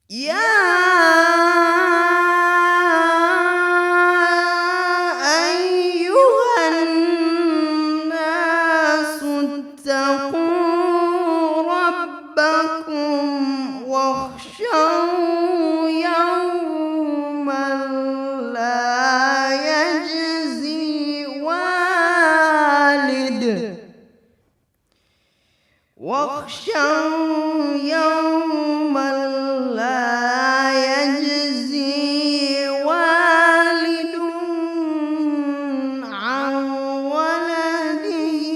أيها الناس اتقوا ربكم واخشوا يوما لا يجزي والد عن ولده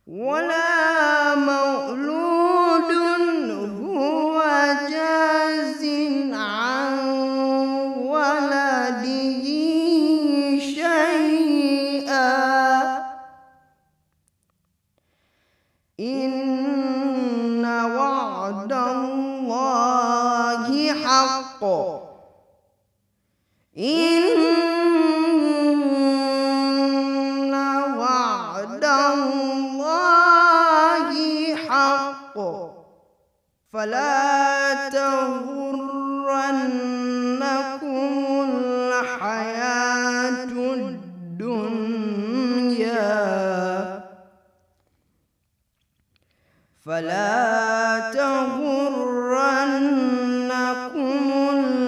ولا مولود هو جاز عن ولده شيئا إن وعد الله حق فلا تغرنكم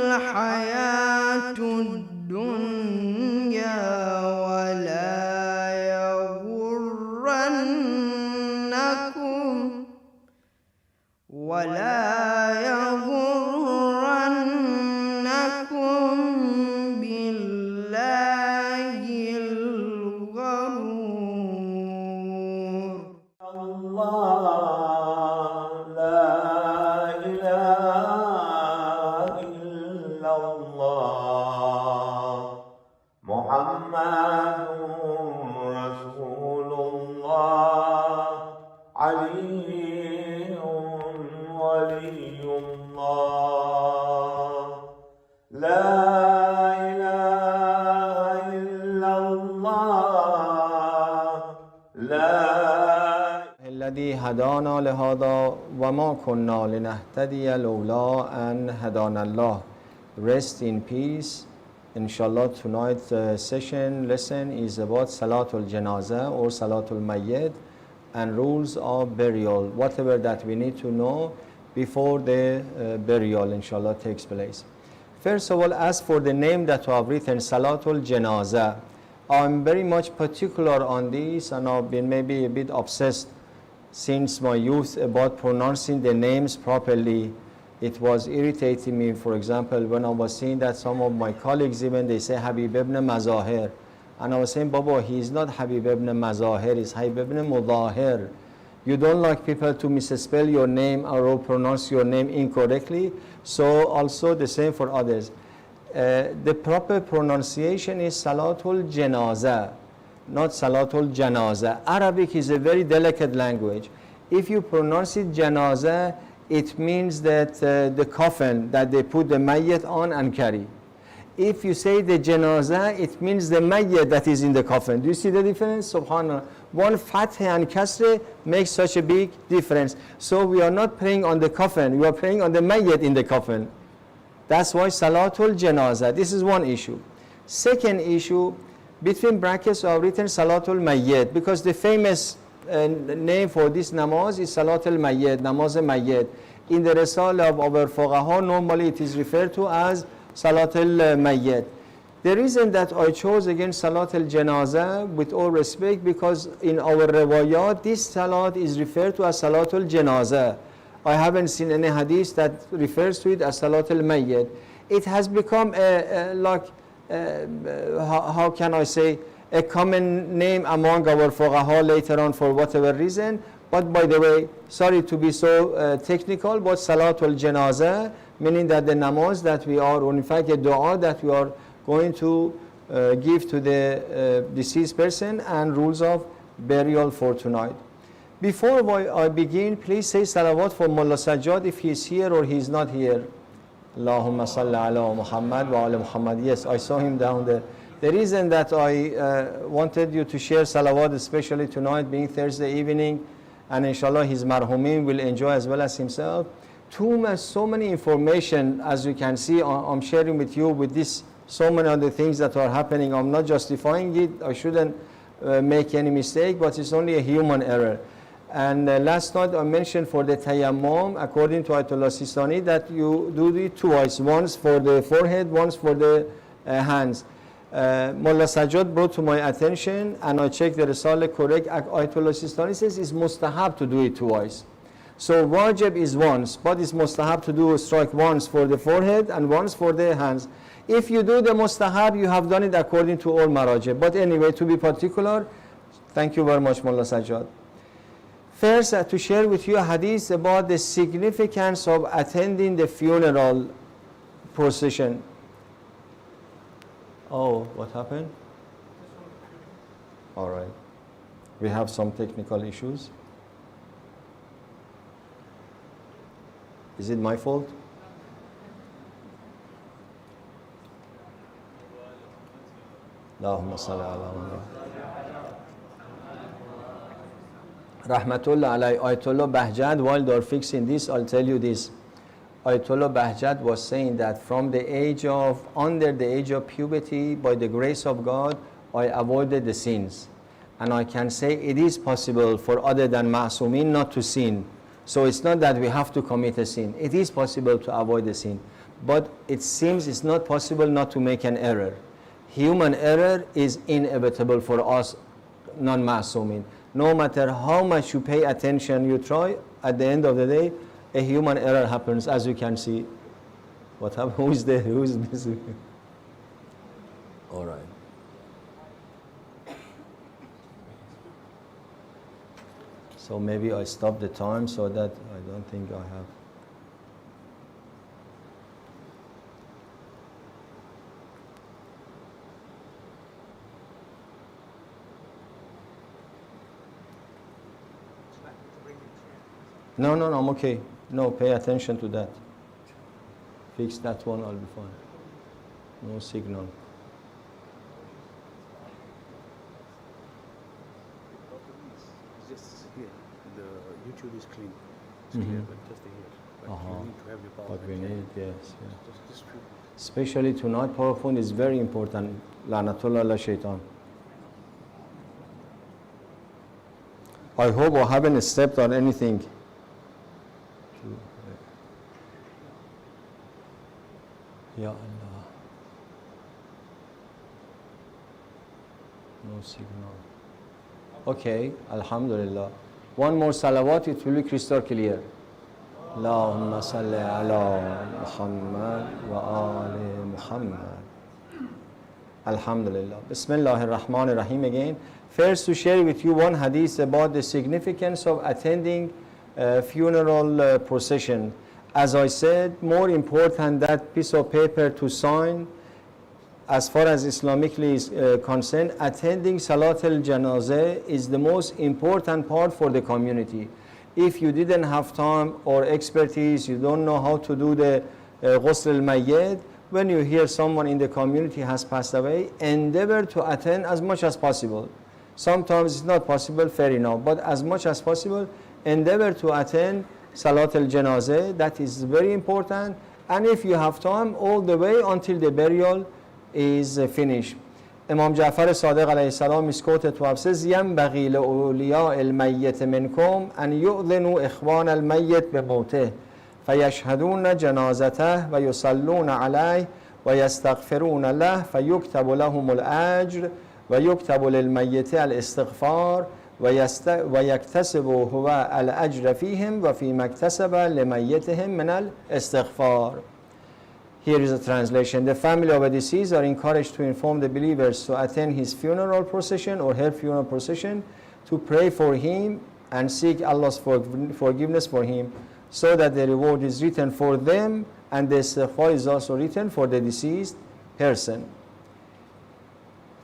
الحياة الدنيا ولا يغرنكم بالله الغرور. الله لا إله إلا الله محمد رسول الله علي ولي الله لا إله إلا الله لا الذي هدانا لهذا وما كنا لنهتدي لولا أن هدانا الله. Rest in peace. Inshallah, tonight's lesson is about Salatul Janazah or Salatul Mayyit and rules of burial, whatever that we need to know before the burial, inshallah, takes place. First of all, as for the name that we have written, Salatul Janazah, I'm very much particular on this, and I've been maybe a bit obsessed since my youth about pronouncing the names properly. It was irritating me, for example, when I was seeing that some of my colleagues, even they say Habib ibn Mazahir, and I was saying, Baba, he is not Habib ibn Mazahir, he's Habib ibn Mudahir. You don't like people to misspell your name or pronounce your name incorrectly, so also the same for others. The proper pronunciation is Salatul Janazah, not Salatul Janazah. Arabic is a very delicate language. If you pronounce it Janazah, it means that the coffin that they put the mayyit on and carry. If you say the janazah, it means the mayyit that is in the coffin. Do you see the difference? Subhanallah. One fath and kasre makes such a big difference. So we are not praying on the coffin, we are praying on the mayyit in the coffin. That's why Salatul Janazah. This is one issue. Second issue, between brackets I have written Salatul Mayyit, because the famous name for this namaz is Salatul Mayyit, Namaz Mayyit. In the Risal of our Fuqaha, normally it is referred to as Salatul Mayyit. The reason that I chose again Salatul Janazah, with all respect, because in our riwayat, this salat is referred to as Salatul Janazah. I haven't seen any hadith that refers to it as Salatul Mayyit. It has become how can I say, a common name among our fuqaha later on for whatever reason. But by the way, sorry to be so technical, but Salatul Janazah, meaning that the namaz that we are, or in fact a dua that we are going to give to the deceased person, and rules of burial for tonight. Before I begin, please say salawat for Mullah Sajjad if he is here or he is not here. Allahumma salli ala Muhammad wa ala Muhammad. Yes, I saw him down there. The reason that I wanted you to share salawat, especially tonight being Thursday evening, and inshallah his marhumin will enjoy as well as himself. So many information, as you can see, I'm sharing with you with this, so many other things that are happening. I'm not justifying it, I shouldn't make any mistake, but it's only a human error. And last night I mentioned for the tayammum, according to Ayatollah Sistani, that you do it twice, once for the forehead, once for the hands. Mullah Sajjad brought to my attention, and I checked the Risale correct, Ayatollah Sistani says it's mustahab to do it twice. So wajib is once, but it's mustahab to do strike once for the forehead and once for the hands. If you do the mustahab, you have done it according to all marajib. But anyway, to be particular, thank you very much, Mullah Sajjad. First, to share with you a hadith about the significance of attending the funeral procession. Oh, what happened? All right. We have some technical issues. Is it my fault? Allahumma salli ala Muhammad. Rahmatullah alay. Ayatollah Bahjad, while they're fixing this, I'll tell you this. Ayatollah Bahjad was saying that from the age of, under the age of puberty, by the grace of God, I avoided the sins. And I can say it is possible for other than ma'sumin not to sin. So it's not that we have to commit a sin. It is possible to avoid the sin. But it seems it's not possible not to make an error. Human error is inevitable for us non-ma'sumin. No matter how much you pay attention, you try, at the end of the day, a human error happens, as you can see. What happened? Who is there? Who is busy? All right. So maybe I stop the time so that I don't think I have. No, I'm okay. No, pay attention to that. Fix that one, I'll be fine. No signal. Just here, the YouTube is clean. It's clear, but just here. But you need to have your power. What we need, yes. Just Especially tonight, power phone is very important. Lanatullah ala shaitan. I hope I haven't stepped on anything. Ya Allah. No signal. Okay, Alhamdulillah. One more salawat, it will be crystal clear. Allahumma salli ala Muhammad wa ali Muhammad. Alhamdulillah. Bismillahir Rahmanir Rahim again. First, to share with you one hadith about the significance of attending funeral procession. As I said, more important that piece of paper to sign, as far as Islamically is concerned, attending Salat al-Janazah is the most important part for the community. If you didn't have time or expertise, you don't know how to do the Ghusl al-Mayyit, when you hear someone in the community has passed away, endeavor to attend as much as possible. Sometimes it's not possible, fair enough, but as much as possible, endeavor to attend Salat al-Janazah. That is very important. And if you have time, all the way until the burial is finished. Imam Ja'far Sadiq alayhi salam is quoted to have says, يَنْبَغِي لَأُولِيَاءِ الْمَيِّتِ مِنْكُمْ أَنْ يُؤْذِنُوا إِخْوَانَ الْمَيِّتِ بِمَوْتِهِ فَيَشْهَدُونَ جَنَازَتَهُ وَيُصَلُّونَ عَلَيْهِ وَيَسْتَغْفِرُونَ لَهُ فَيُكْتَبُ لَهُمُ الْأَجْرُ وَيُكْتَبُ لِلْمَيِّتِ الْإِسْتِغْفَارُ وَيَكْتَسِبُ هُوَ الْأَجْرَ فِيهِمْ وَفِيمَا اكْتَسَبَ لِمَيِّتِهِمْ مِنَ الْإِسْتِغْفَارِ. Here is a translation. The family of a deceased are encouraged to inform the believers to attend his funeral procession or her funeral procession, to pray for him and seek Allah's forgiveness for him, so that the reward is written for them and the istighfar is also written for the deceased person.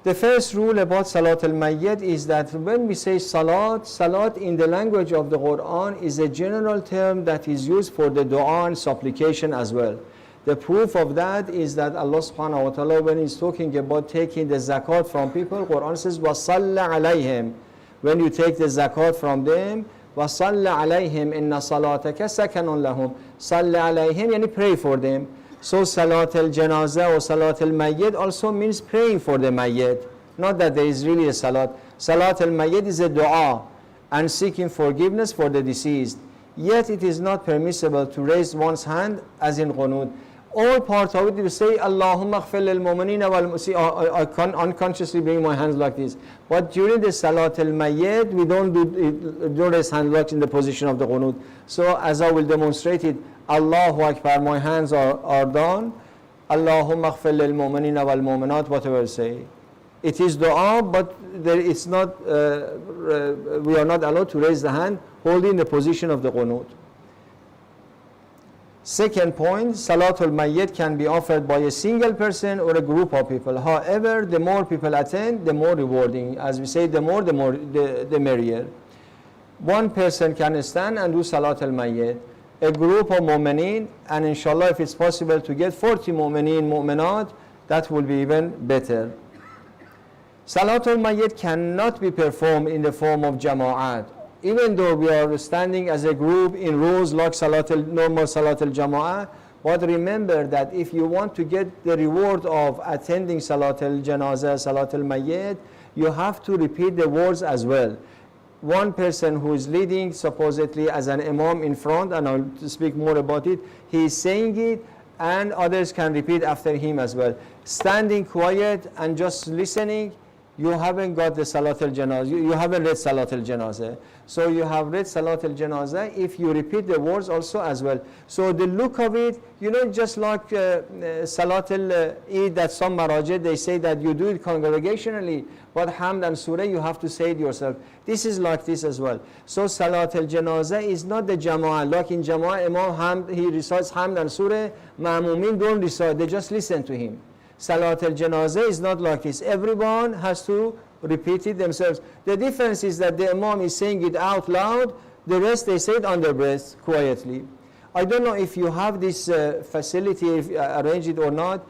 The first rule about Salat al-Mayyit is that when we say Salat, Salat in the language of the Quran is a general term that is used for the dua and supplication as well. The proof of that is that Allah subhanahu wa ta'ala, when He's talking about taking the zakat from people, Quran says, وَصَلَّ عَلَيْهِمْ. When you take the zakat from them, وَصَلَّ عَلَيْهِمْ إِنَّ صَلَاتَكَ سَكَنٌ لَهُمْ. صَلَّ عَلَيْهِمْ yani pray for them. So Salat al-Janazah or Salat al-Mayyit also means praying for the Mayyit. Not that there is really a Salat. Salat al-Mayyit is a dua and seeking forgiveness for the deceased. Yet it is not permissible to raise one's hand as in Qunut. All part of it, you say, Allahumma khfir lil mu'minina wal mu'minat. I can unconsciously bring my hands like this. But during the Salat al-Mayyit, we don't raise hands like in the position of the Qunut. So as I will demonstrate it, Allahu Akbar, my hands are down. Allahumma khfir lil mu'minina wal mu'minat, whatever you say. It is dua, but it's not, we are not allowed to raise the hand holding the position of the Qunut. Second point, Salatul Mayyit can be offered by a single person or a group of people. However, the more people attend, the more rewarding. As we say, the merrier. One person can stand and do Salatul Mayyit. A group of mu'mineen, and inshallah, if it's possible to get 40 mu'mineen, mu'minat, that will be even better. Salatul Mayyit cannot be performed in the form of jama'at. Even though we are standing as a group in rows like normal Salatul Jama'ah, but remember that if you want to get the reward of attending Salatul Janazah, Salatul Mayyit, you have to repeat the words as well. One person who is leading supposedly as an imam in front, and I'll speak more about it, he is saying it and others can repeat after him as well. Standing quiet and just listening, you haven't got the Salatul Janazah, you haven't read Salatul Janazah. So you have read Salatul Janazah if you repeat the words also as well. So the look of it, just like Salatul Eid, that some marajid, they say that you do it congregationally, but Hamd and Surah, you have to say it yourself. This is like this as well. So Salatul Janazah is not the Jama'ah. Like in Jama'ah, Imam Hamd, he recites Hamd and Surah, Ma'mumin don't recite, they just listen to him. Salat al-Janazah is not like this. Everyone has to repeat it themselves. The difference is that the Imam is saying it out loud, the rest they say it under breath, quietly. I don't know if you have this facility, if arrange it or not.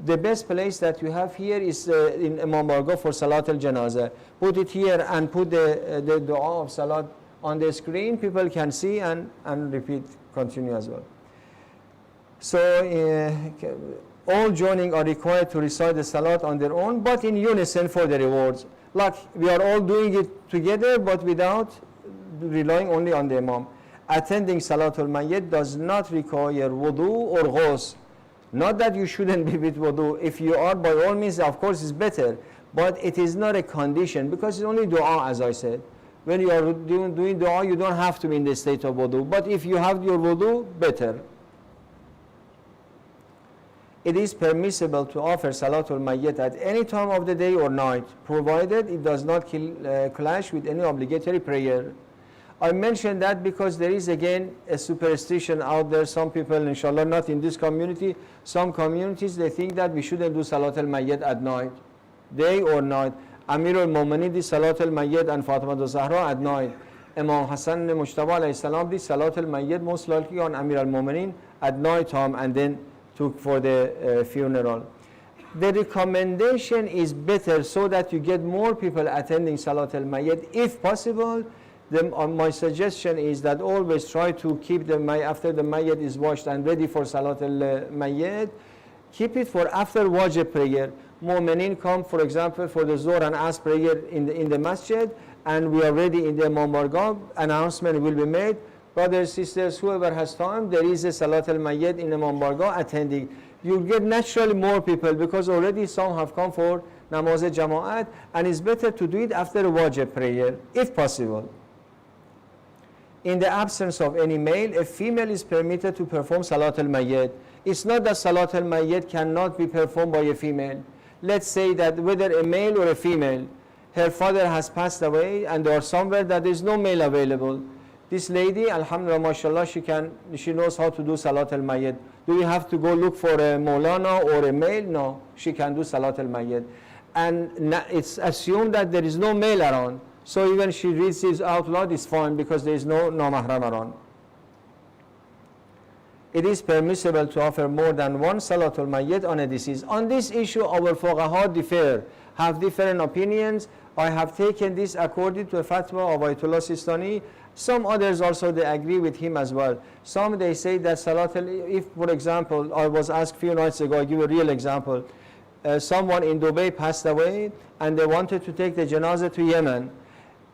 The best place that you have here is in Imam Barga for Salat al-Janazah. Put it here and put the dua of Salat on the screen. People can see and repeat, continue as well. So, all joining are required to recite the Salat on their own, but in unison for the rewards. Like we are all doing it together, but without relying only on the Imam. Attending Salatul Mayyit does not require wudu or ghusl. Not that you shouldn't be with wudu. If you are, by all means, of course, it's better. But it is not a condition, because it's only dua, as I said. When you are doing dua, you don't have to be in the state of wudu. But if you have your wudu, better. It is permissible to offer Salatul Mayyit at any time of the day or night, provided it does not clash with any obligatory prayer. I mention that because there is again a superstition out there. Some people, inshallah, not in this community, some communities, they think that we shouldn't do Salatul Mayyit at night, day or night. Amir al-Mu'minin did Salatul Mayyit and Fatima al-Zahra at night. Imam Hassan Mujtaba alayhi salam did Salatul Mayyit most likely on Amir al-Mu'minin at night time and then took for the funeral. The recommendation is better so that you get more people attending Salat al-Mayyit. If possible, my suggestion is that always try to keep the after the Mayyit is washed and ready for Salat al-Mayyit, keep it for after Wajib prayer. Mu'minin come, for example, for the Zohr and Asr prayer in the masjid, and we are ready in the Imam Barga, announcement will be made. Brothers, sisters, whoever has time, there is a Salat al-Mayyit in Imam Barga attending. You'll get naturally more people because already some have come for Namaz Jama'at, and it's better to do it after a Wajib prayer, if possible. In the absence of any male, a female is permitted to perform Salat al-Mayyit. It's not that Salat al-Mayyit cannot be performed by a female. Let's say that whether a male or a female, her father has passed away and there are somewhere that there is no male available. This lady, alhamdulillah, mashallah, she knows how to do Salat al-Mayyit. Do we have to go look for a Maulana or a male? No, she can do Salat al-Mayyit. And it's assumed that there is no male around. So even she reads it out loud, it's fine because there is no mahram around. It is permissible to offer more than one Salatul Mayyit on a deceased. On this issue, our fuqaha differ, have different opinions. I have taken this according to a fatwa of Ayatollah Sistani. Some others also, they agree with him as well. Some, they say that if, for example, I was asked a few nights ago, I give a real example. Someone in Dubai passed away and they wanted to take the janazah to Yemen.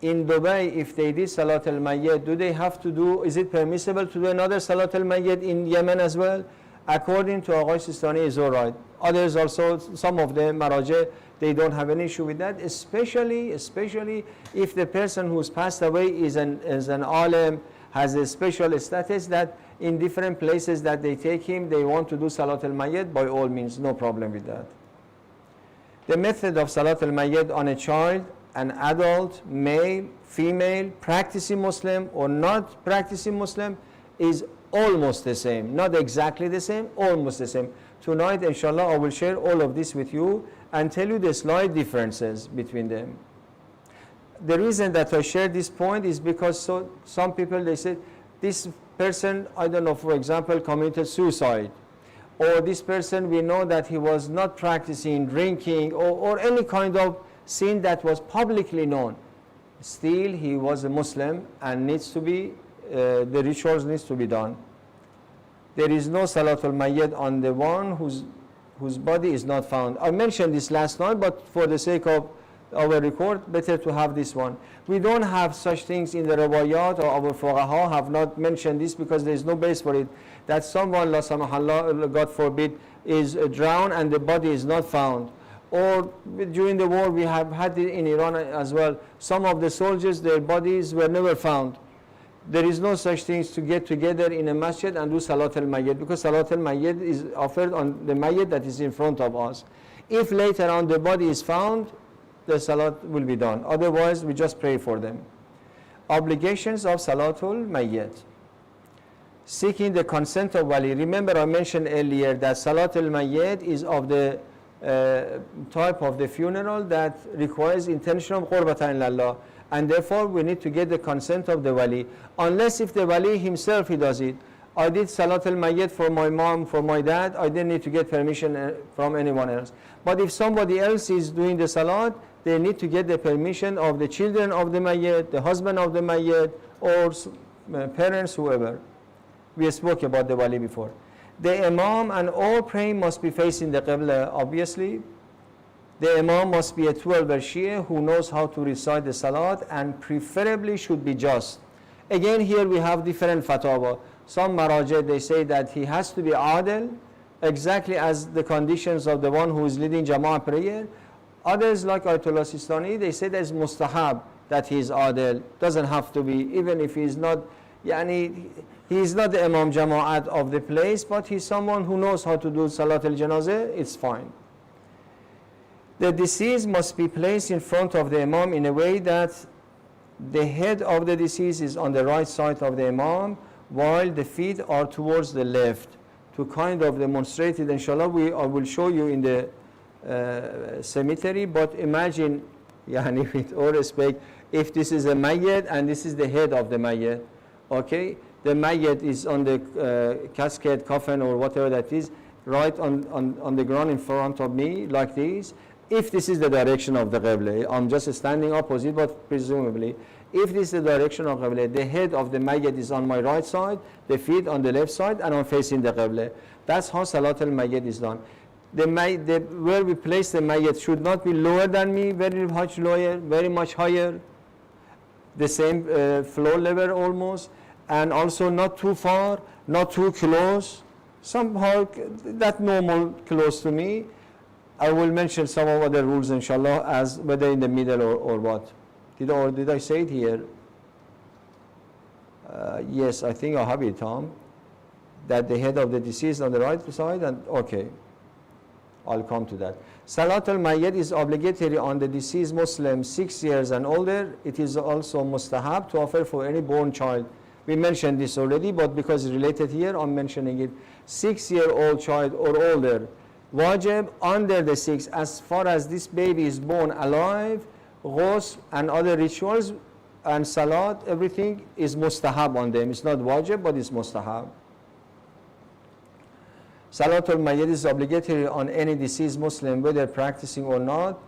In Dubai, if they did Salat al-Mayyit, do they have to do, is it permissible to do another Salat al-Mayyit in Yemen as well? According to Aghay Sistani, is all right. Others also, some of them, Marajeh, they don't have an issue with that, especially if the person who's passed away is an alim, has a special status that in different places that they take him, they want to do Salat al-Mayyit, by all means, no problem with that. The method of Salat al-Mayyit on a child, an adult, male, female, practicing Muslim or not practicing Muslim, is almost the same. Not exactly the same, almost the same. Tonight, inshallah, I will share all of this with you and tell you the slight differences between them. The reason that I share this point is because some people, they say, this person, I don't know, for example, committed suicide. Or this person, we know that he was not practicing drinking or any kind of sin that was publicly known. Still, he was a Muslim and needs to be, the rituals needs to be done. There is no Salatul Mayyit on the one whose body is not found. I mentioned this last night, but for the sake of our record, better to have this one. We don't have such things in the Rawayat, or our Fuqaha have not mentioned this because there is no base for it, that someone, la samahallah, God forbid, is drowned and the body is not found. Or during the war, we have had it in Iran as well. Some of the soldiers, their bodies were never found. There is no such things to get together in a masjid and do Salat al-Mayyit, because Salat al-Mayyit is offered on the Mayyit that is in front of us. If later on the body is found, the Salat will be done. Otherwise, we just pray for them. Obligations of Salatul Mayyit. Seeking the consent of Wali. Remember, I mentioned earlier that Salatul Mayyit is of the type of the funeral that requires intention of qurbatan ilallah, and therefore we need to get the consent of the Wali. Unless if the Wali himself, he does it. I did Salat al-Mayyit for my mom, for my dad, I didn't need to get permission from anyone else. But if somebody else is doing the Salat, they need to get the permission of the children of the Mayyit, the husband of the Mayyit, or parents, whoever. We spoke about the Wali before. The Imam and all praying must be facing the Qibla, obviously. The Imam must be a 12-year Shia who knows how to recite the Salat and preferably should be just. Again, here we have different fatwa. Some Marajeh, they say that he has to be adil, exactly as the conditions of the one who is leading Jama'ah prayer. Others, like Ayatollah Sistani, they say that it's mustahab that he is adil. Doesn't have to be, even if he is not, he is not the Imam Jama'at of the place, but he's someone who knows how to do Salat al-Janazah, it's fine. The deceased must be placed in front of the Imam in a way that the head of the deceased is on the right side of the Imam, while the feet are towards the left, to kind of demonstrate it. Inshallah, I will show you in the cemetery, but imagine, with all respect, if this is a Mayyit and this is the head of the Mayyit, okay? The Mayyit is on the casket, coffin, or whatever that is, right on the ground in front of me, like this. If this is the direction of the Qibla, I'm just standing opposite, but presumably, if this is the direction of Qibla, the head of the Mayyit is on my right side, the feet on the left side, and I'm facing the Qibla. That's how Salat al-Mayyit is done. Where we place the Mayyit should not be lower than me, very much lower, very much higher, the same floor level almost, and also not too far, not too close, somehow that normal close to me. I will mention some of other rules, inshallah, as whether in the middle or what. Did I say it here? Yes, I think I have it, Tom. That the head of the deceased on the right side, and okay, I'll come to that. Salat al-Mayyit is obligatory on the deceased Muslim 6 years and older. It is also mustahab to offer for any born child. We mentioned this already, but because it's related here, I'm mentioning it. 6-year-old child or older. Wajib under the 6, as far as this baby is born alive, ghusl and other rituals and salat, everything is mustahab on them. It's not wajib, but it's mustahab. Salatul Mayyit is obligatory on any deceased Muslim, whether practicing or not,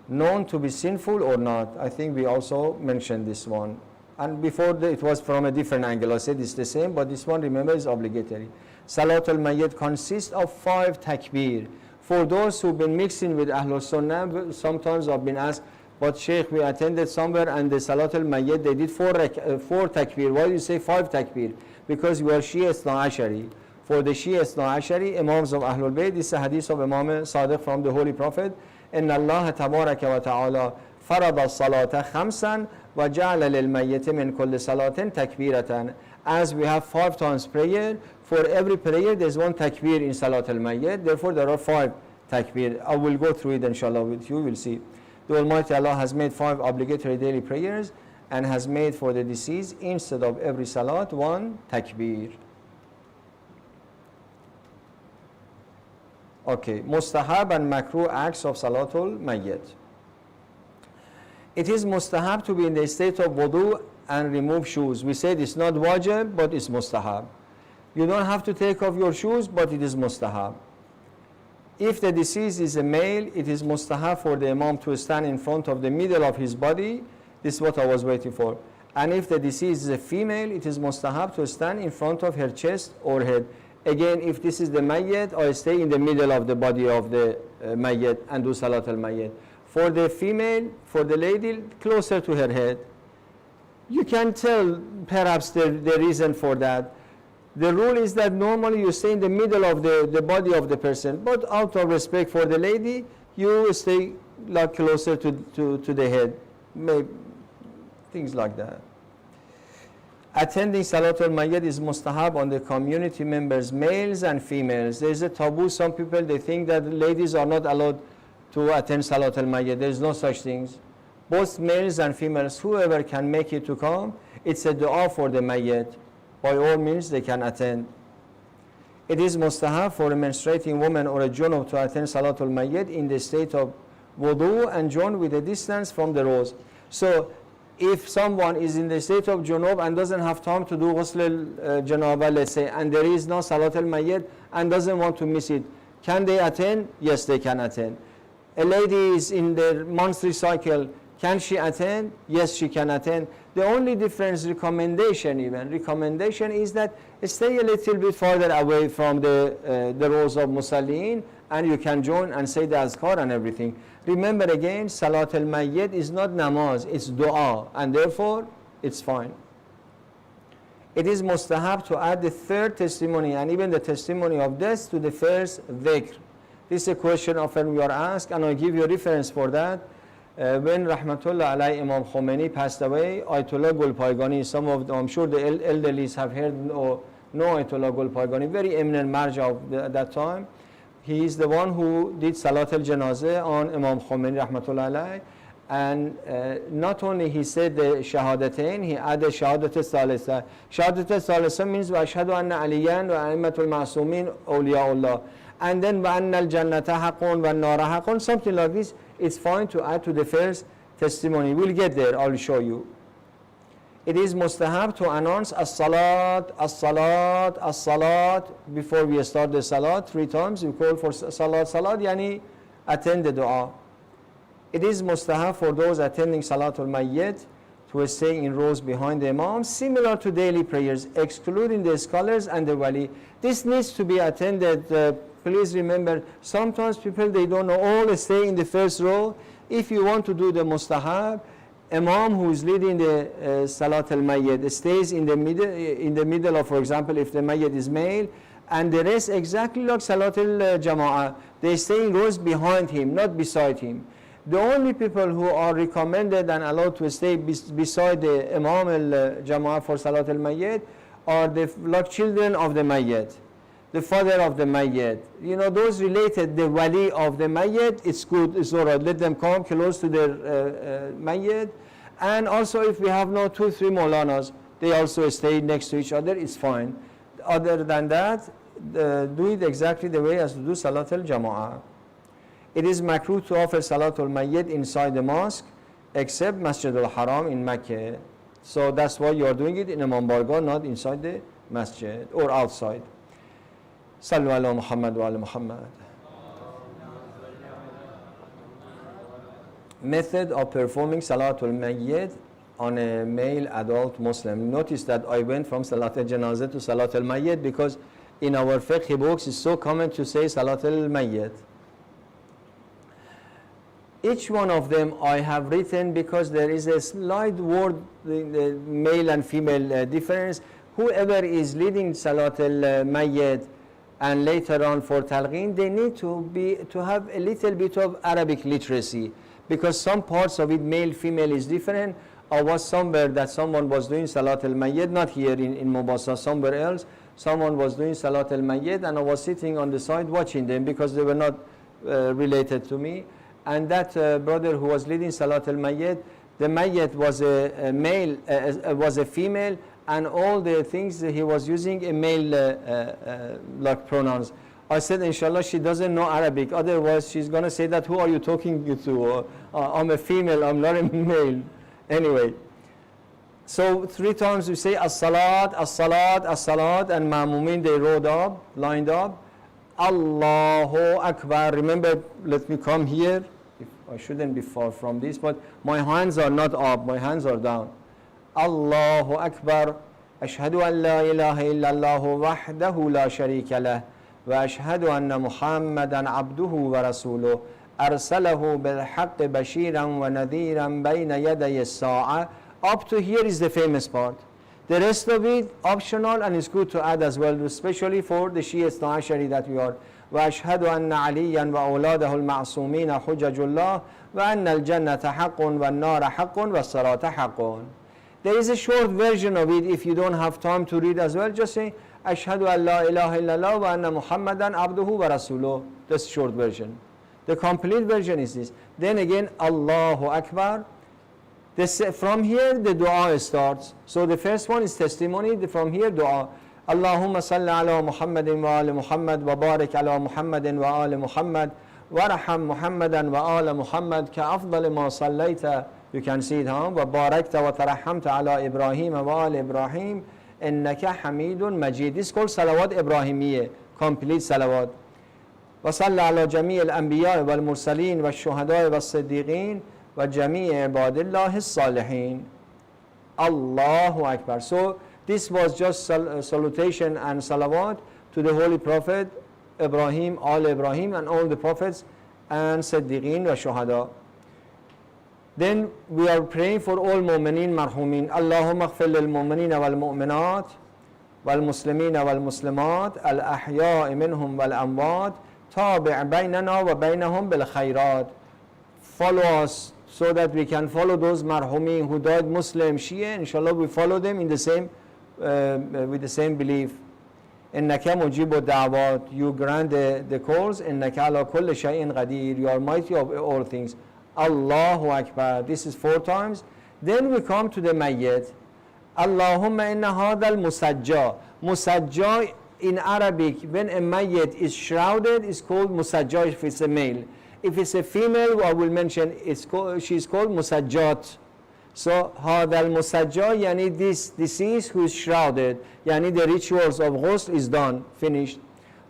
known to be sinful or not. I think we also mentioned this one. And before it was from a different angle. I said it's the same, but this one, remember, is obligatory. Salatul Mayyit consists of 5 takbir. For those who've been mixing with Ahlul Sunnah, sometimes I've been asked, but Sheikh, we attended somewhere and the Salatul Mayyit, they did 4 takbir. Why do you say 5 takbir? Because we are Shia Isna Ashari. For the Shia Isna Ashari, Imams of Ahlul Bayt, this is a hadith of Imam Sadiq from the Holy Prophet. إن الله تبارك وتعالى فرض الصلاة خمسا وجعل للميت من كل صلاة تكبيرة. As we have 5 times prayer, for every prayer there's 1 takbir in Salat al-Mayyit, therefore there are 5 takbir. I will go through it inshallah with you, we'll see. The Almighty Allah has made 5 obligatory daily prayers and has made for the deceased, instead of every salat, 1 takbir. Okay, mustahab and makruh acts of Salatul Mayyit. It is mustahab to be in the state of wudu and remove shoes. We said it's not wajib, but it's mustahab. You don't have to take off your shoes, but it is mustahab. If the deceased is a male, it is mustahab for the imam to stand in front of the middle of his body. This is what I was waiting for. And if the deceased is a female, it is mustahab to stand in front of her chest or head. Again, if this is the mayyit, I stay in the middle of the body of the mayyit and do salat al-mayyit. For the female, for the lady, closer to her head. You can tell perhaps the reason for that. The rule is that normally you stay in the middle of the body of the person, but out of respect for the lady, you stay like closer to the head. Maybe, things like that. Attending Salatul Mayyit is mustahab on the community members, males and females. There is a taboo. Some people, they think that ladies are not allowed to attend Salatul Mayyit. There is no such things. Both males and females, whoever can make it to come, it's a dua for the Mayyit. By all means, they can attend. It is mustahab for a menstruating woman or a junub to attend Salatul Mayyit in the state of wudu and join with a distance from the rows. So, if someone is in the state of junub and doesn't have time to do ghusl al-janaba, let's say, and there is no Salat al-Mayyit and doesn't want to miss it, can they attend? Yes, they can attend. A lady is in the monthly cycle, can she attend? Yes, she can attend. The only difference, recommendation is that stay a little bit further away from the rows of musallin, and you can join and say the azkar and everything. Remember again, Salat al-Mayyit is not namaz, it's dua, and therefore it's fine. It is mustahab to add the 3rd testimony and even the testimony of death to the first dhikr. This is a question often we are asked, and I'll give you a reference for that. When Rahmatullah Alay Imam Khomeini passed away, Ayatollah Gul Paigani, some of them, I'm sure the elderlies have heard or know Ayatollah Gul Paigani, very eminent marja of that time. He is the one who did Salat al-Janazah on Imam Khomeini Rahmatullah Alay, and not only he said the Shahadatain, he added Shahadat al-Salisa. Shahadat al-Salisa means wa ashhadu anna aliyan wa a'immatul ma'sumin awliyaullah. And then wa anna al-jannata haqqun wa an-nara haqqun, something like this. It's fine to add to the first testimony. We'll get there, I'll show you. It is mustahab to announce as-salat, as-salat, as-salat before we start the salat 3 times. We call for salat, salat, yani attend the dua. It is mustahab for those attending Salatul Mayyit to stay in rows behind the imam, similar to daily prayers, excluding the scholars and the wali. This needs to be attended. Please remember, sometimes people, they don't know, all stay in the first row. If you want to do the mustahab, imam who is leading the Salat al-Mayyit stays in the middle of, for example, if the Mayyit is male, and the rest exactly like Salat al-Jama'ah, they stay in rows behind him, not beside him. The only people who are recommended and allowed to stay beside the Imam al-Jama'ah for Salat al-Mayyit are the like children of the Mayyit, the father of the Mayyit. You know, those related, the wali of the Mayyit, it's good, it's all right. Let them come close to their Mayyit. And also if we have no 2-3 Maulanas, they also stay next to each other, it's fine. Other than that, do it exactly the way as to do Salat al-Jama'ah. It is makruh to offer Salatul Mayyit inside the mosque, except Masjid al-Haram in Mecca. So that's why you are doing it in Imam Bargah, not inside the masjid or outside. Sallu ala Muhammad wa ala Muhammad. Method of performing Salatul Mayyit on a male adult Muslim. Notice that I went from Salat al-Janazah to Salat al-Mayyit because in our fiqh books it's so common to say Salat al-Mayyit. Each one of them I have written because there is a slight word, the male and female difference. Whoever is leading Salat al-Mayyit and later on for Talqeen, they need to have a little bit of Arabic literacy, because some parts of it, male, female, is different. I was somewhere that someone was doing Salat al-Mayyit, not here in Mombasa, somewhere else. Someone was doing Salat al-Mayyit and I was sitting on the side watching them because they were not related to me. And that brother who was leading Salat al-Mayyit, the Mayyit was a male, was a female, and all the things that he was using a male like pronouns. I said, inshallah, she doesn't know Arabic, otherwise she's going to say that, who are you talking to? I'm a female, I'm not a male. Anyway, so 3 times we say as-salat, as-salat, as-salat, and ma'mumin, they rode up, lined up. Allahu Akbar. Remember, let me come here. I shouldn't be far from this, but my hands are not up, my hands are down. Allahu Akbar. Ashhadu an la ilaha illallah wahdahu la sharika lah. Wa ashhadu anna Muhammadan abduhu wa rasuluh. Arsalahu bil haqq bashiran wa nadhiran bayna yaday as-sa'a. Up to here is the famous part. The rest of it optional, and it's good to add as well, especially for the Shia Ithna Ashari that we are. وأشهد أن عليا وأولاده المعصومين حجج الله وأن الجنة حق والنار حق والصراط حق. There is a short version of it. If you don't have time to read as well, just say أشهد أن لا إله إلا الله وأن محمدا عبده ورسوله. That's short version. The complete version is this. Then again, Allahu Akbar. From here the dua starts. So the first one is testimony. From here dua. Allahumma salli ala Muhammadin wa ala Muhammad wa barik ala Muhammadin wa ala Muhammad wa raham Muhammadan wa ala Muhammad ka afdal ma sallaita. You can see it, huh? Wa barakta wa tarahamta ala Ibrahim wa ala Ibrahim innaka hamidun majid. This is called salawat Ibrahimiyya, complete salawat. Wa salli ala jami' al-anbiya wal mursalin wa shuhada wa siddiqin wa jami' ibadillahi as-salihin. Allahu Akbar. So this was just salutation and salawat to the Holy Prophet Ibrahim, all Ibrahim, and all the prophets and Siddiqeen wa Shuhada. Then we are praying for all mu'mineen marhumin. Allahumma aghfir lil mu'mineen wal mu'minat wal muslimin wal muslimat al ahya'i minhum wal amwat tabi' baynana wa baynahum bil khairat. Follow us so that we can follow those marhumin who died Muslim, Shia. Inshallah, we follow them in the same with the same belief. Innaka mujibu da'wat, you grant the calls. Innaka ala kulli shay'in qadir, you are mighty of all things. Allahu Akbar. This is 4 times. Then we come to the Mayyit. Allahumma inna hadal musajja. Musajja in Arabic, when a Mayyit is shrouded, is called musajja if it's a male. If it's a female, I will mention she's called musajjat. So هذا المسجى yani this deceased who is shrouded, yani the rituals of ghusl is done, finished.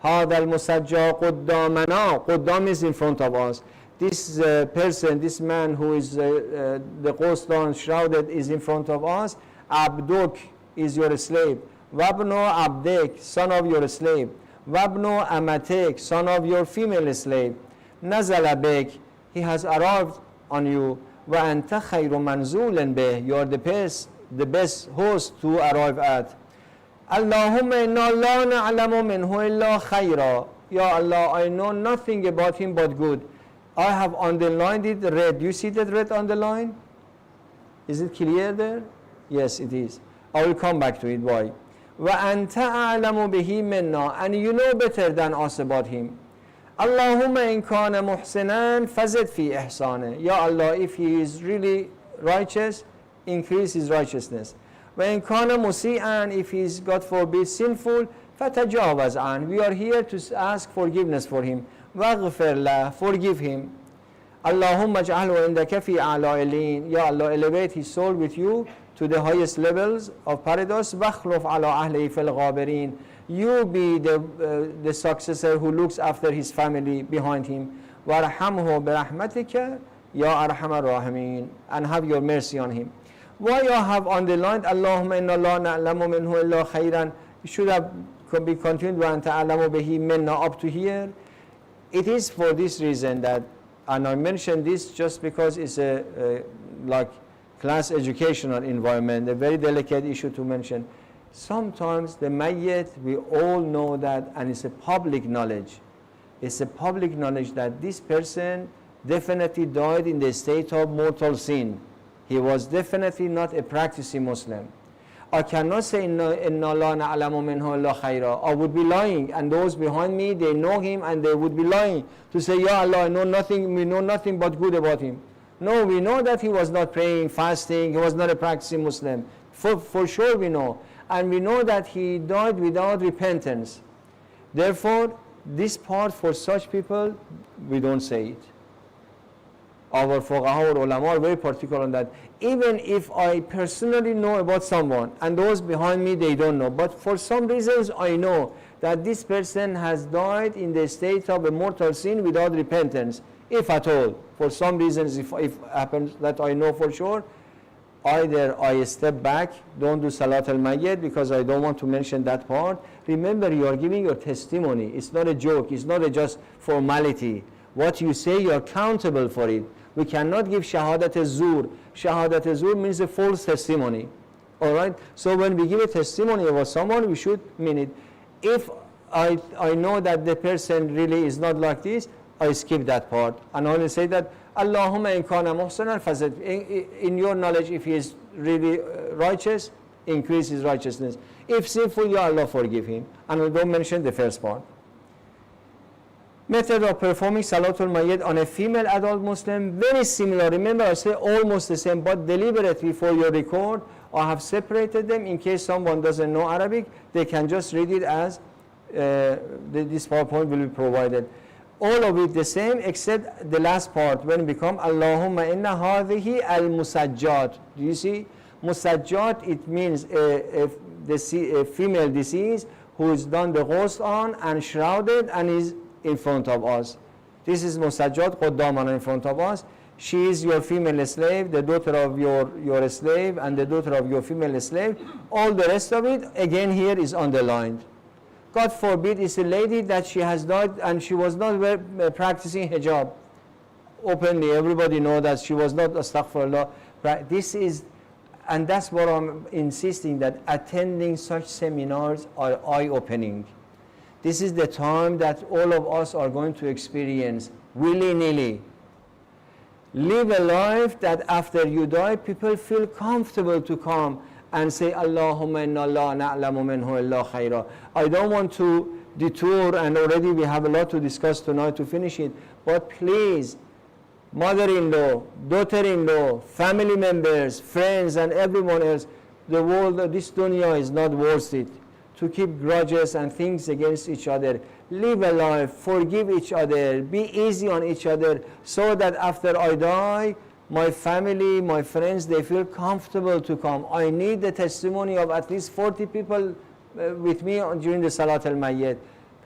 هذا المسجى قدامنا. Qudam is in front of us. This person, this man who is the ghusl done, shrouded, is in front of us. Abduk is your slave. Wabno abdek, son of your slave. Wabno amatek, son of your female slave. Nazala bek, he has arrived on you. وَأَنْتَ خَيْرُ مَنْزُولٍ بِهِ, you are the best host to arrive at. Allahumma inna la na'lamu minhu illa khayra. Ya Allah, I know nothing about him but good. I have underlined it red. You see that red underline? Is it clear there? Yes, it is. I will come back to it. Why? وَأَنْتَ أَعْلَمُ بِهِ مِنَّا, and you know better than us about him. Allahumma in kana muhsinan fazid fi ihsane. Ya Allah, if he is really righteous, increase his righteousness. Wa in kana musi'an, if he is, God forbid, sinful, fatajawaz an. We are here to ask forgiveness for him. Waghfir lah, forgive him. Allahumma ja'alhu indaka fi a'la'ilin. Ya Allah, elevate his soul with you to the highest levels of paradise. Wakhluf ala ahli fil ghabirin. You be the successor who looks after his family behind him. وَارْحَمْهُ بِرَحْمَتِكَ يَا أَرْحَمَ الرَّاحِمِينَ, and have your mercy on him. Why you have underlined Allahumma inna la na'lamu minhu illa khayran? You should have be continued wa anta a'lamu bihi minna up to here. It is for this reason that, and I mentioned this just because it's a like class educational environment, a very delicate issue to mention. Sometimes the mayyit, we all know that, and it's a public knowledge. It's a public knowledge that this person definitely died in the state of mortal sin. He was definitely not a practicing Muslim. I cannot say inna la na'lamu minhu illa khayra. I would be lying, and those behind me, they know him and they would be lying to say, Ya Allah, I know nothing, we know nothing but good about him. No, we know that he was not praying, fasting, he was not a practicing Muslim. For sure we know. And we know that he died without repentance. Therefore, this part for such people, we don't say it. Our fuqaha or ulama are very particular on that. Even if I personally know about someone and those behind me, they don't know. But for some reasons, I know that this person has died in the state of a mortal sin without repentance, if at all. For some reasons, if happens that I know for sure, either I step back, don't do Salat al-Mayyit because I don't want to mention that part. Remember, you are giving your testimony. It's not a joke. It's not a just formality. What you say, you're accountable for it. We cannot give shahadat al-zur. Shahadat al-zur means a false testimony. All right? So when we give a testimony about someone, we should mean it. If I know that the person really is not like this, I skip that part. And I only say that, Allahumma in kana muhsanan fazid. In your knowledge, if he is really righteous, increase his righteousness. If sinful, Ya Allah, forgive him. And I don't mention the first part. Method of performing Salatul Mayyit on a female adult Muslim, very similar. Remember, I say almost the same, but deliberately for your record, I have separated them in case someone doesn't know Arabic. They can just read it as this PowerPoint will be provided. All of it the same, except the last part when it becomes Allahumma inna hadhihi al-musajjat. Do you see? Musajjat, it means a female deceased who is done the ghusl on and shrouded and is in front of us. This is Musajjat Quddaman in front of us. She is your female slave, the daughter of your slave, and the daughter of your female slave. All the rest of it, again, here is underlined. God forbid, it's a lady that she has died and she was not practicing hijab openly. Everybody knows that she was not, astaghfirullah. This is, and that's what I'm insisting, that attending such seminars are eye-opening. This is the time that all of us are going to experience willy-nilly. Live a life that after you die, people feel comfortable to come and say, Allahumma inna la na'lamu minhu illa khayra. I don't want to detour, and already we have a lot to discuss tonight to finish it, but please, mother-in-law, daughter-in-law, family members, friends, and everyone else, the world, this dunya is not worth it to keep grudges and things against each other. Live a life, forgive each other, be easy on each other, so that after I die, my family, my friends, they feel comfortable to come. I need the testimony of at least 40 people with me during the Salat al-Mayyit.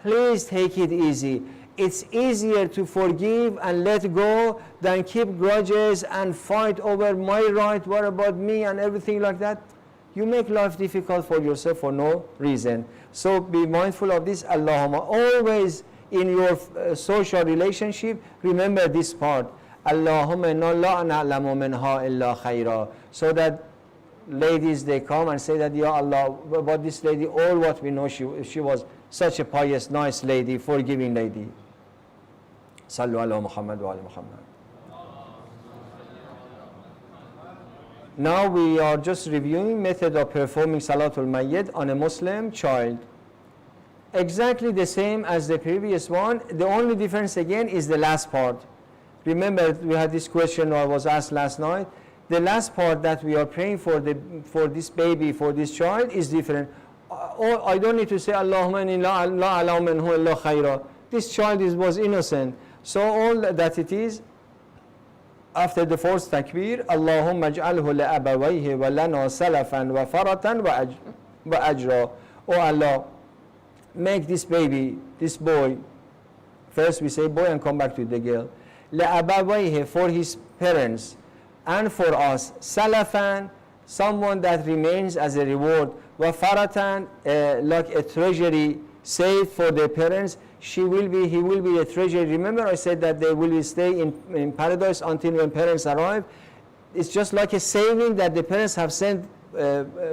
Please take it easy. It's easier to forgive and let go than keep grudges and fight over my right, what about me, and everything like that. You make life difficult for yourself for no reason. So be mindful of this. Allahumma, always in your social relationship, remember this part. Allahumma inna la na'lamu minha illa khayra. So that ladies, they come and say that, Ya Allah, about this lady, all what we know, she was such a pious, nice lady, forgiving lady. Sallu ala Muhammad wa ala Muhammad. Now we are just reviewing method of performing Salatul Mayyit on a Muslim child. Exactly the same as the previous one. The only difference again is the last part. Remember, we had this question I was asked last night. The last part that we are praying for this baby, for this child, is different. I don't need to say Allahumma inni la a'lamu minhu illa khayra. This child was innocent. So all that it is, after the fourth takbir, Allahumma ij'alhu la'abawayhi wa lana salafan wa faratan wa ajra. Oh Allah, make this baby, this boy, first we say boy and come back to the girl, la'abawayhi, for his parents, and for us, salafan, someone that remains as a reward. وَفَرَةً like a treasury saved for their parents, he will be a treasury. Remember I said that they will stay in paradise until when parents arrive. It's just like a saving that the parents have sent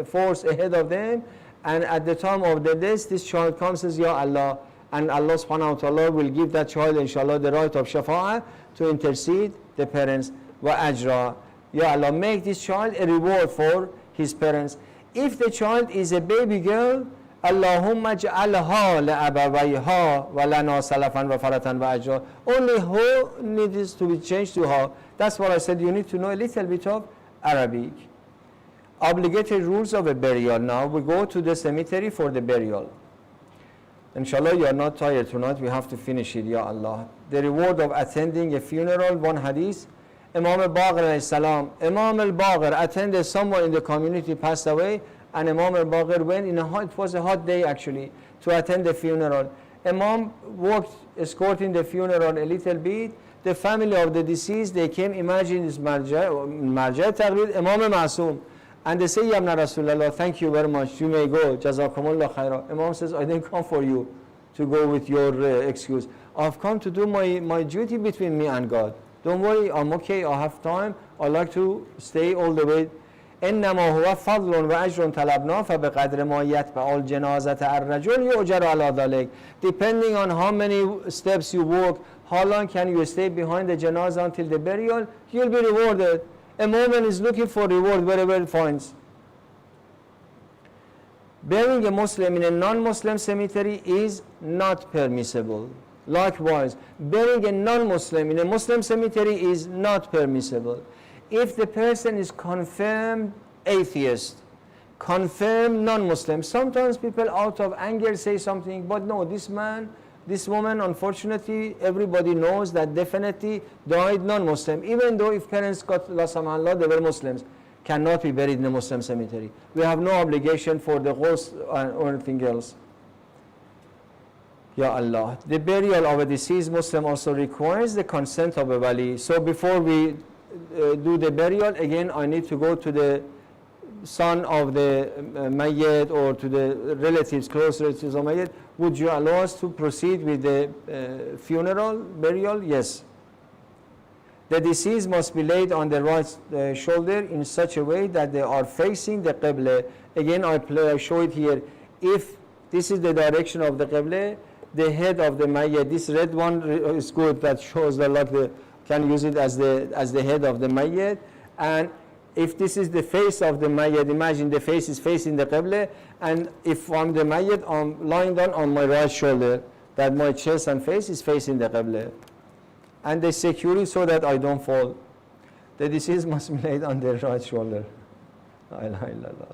forth ahead of them, and at the time of the death, this child comes and says, Ya Allah, and Allah subhanahu wa ta'ala will give that child inshallah the right of shafa'ah to intercede the parents. Wa ajra, Ya Allah, make this child a reward for his parents. If the child is a baby girl, Allahumma ja'alha la'abawayha wa lana salafan wa faratan wa ajra. Only ho needs to be changed to ha. That's what I said, you need to know a little bit of Arabic. Obligatory rules of a burial. Now we go to the cemetery for the burial. Inshallah, you are not tired tonight, we have to finish it, Ya Allah. The reward of attending a funeral, one hadith. Imam al-Baqir alayhi salam. Imam al-Baqir attended someone in the community passed away, and Imam al-Baqir went it was a hot day actually, to attend the funeral. Imam walked escorting the funeral a little bit. The family of the deceased, they came, imagine this marja taqreed, Imam Ma'soom. And they say, Ya Ibn Rasulallah, thank you very much, you may go, Jazakumullah khaira. Imam says, I didn't come for you to go with your excuse. I've come to do my duty between me and God. Don't worry, I'm okay, I have time, I like to stay all the way. إنما هو فضل وأجر طلبنا فبقدر ما يتبع الجنازة الرجل يؤجر على ذلك. Depending on how many steps you walk, how long can you stay behind the janazah until the burial, you'll be rewarded. A moment is looking for reward wherever it finds. Burying a Muslim in a non-Muslim cemetery is not permissible. Likewise, burying a non-Muslim in a Muslim cemetery is not permissible. If the person is confirmed atheist, confirmed non-Muslim, sometimes people out of anger say something, but no, this man, this woman, unfortunately, everybody knows that definitely died non-Muslim, even though if parents got la sam'allah, they were Muslims, cannot be buried in a Muslim cemetery. We have no obligation for the ghusl or anything else. Ya Allah. The burial of a deceased Muslim also requires the consent of a wali. So before we do the burial, again I need to go to the son of the Mayyit or to the relatives, close relatives of Mayyit. Would you allow us to proceed with the funeral, burial? Yes. The deceased must be laid on the right shoulder in such a way that they are facing the Qibla. Again I show it here. If this is the direction of the Qibla, the head of the Mayyit, this red one is good, that shows that like the can use it as the head of the Mayyit. And if this is the face of the Mayyit, imagine the face is facing the Qibla, and if I'm the Mayyit, I'm lying down on my right shoulder, that my chest and face is facing the Qibla. And they secure it so that I don't fall. The deceased must be laid on the right shoulder. La ilaha illallah,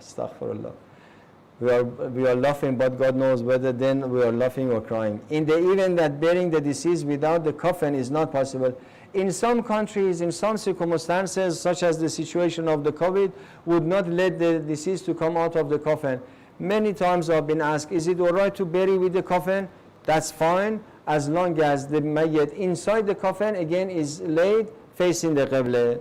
astaghfirullah. We are laughing, but God knows whether then we are laughing or crying. In the event that burying the deceased without the coffin is not possible, in some countries, in some circumstances, such as the situation of the COVID, would not let the deceased to come out of the coffin. Many times I've been asked, is it all right to bury with the coffin? That's fine, as long as the mayyit inside the coffin again is laid facing the Qibla.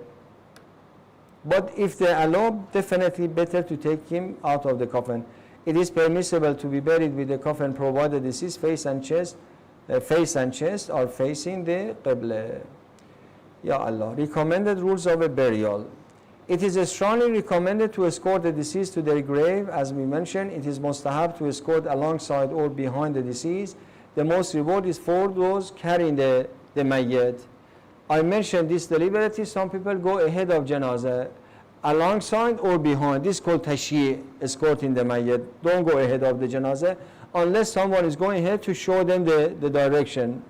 But if they allow, definitely better to take him out of the coffin. It is permissible to be buried with the coffin provided the deceased face and chest are facing the Qibla. Ya Allah. Recommended rules of a burial. It is strongly recommended to escort the deceased to their grave. As we mentioned, it is mustahab to escort alongside or behind the deceased. The most reward is for those carrying the mayyit. I mentioned this deliberately. Some people go ahead of janazah, alongside or behind. This is called tashyi', escorting the mayyit. Don't go ahead of the janazah unless someone is going ahead to show them the direction.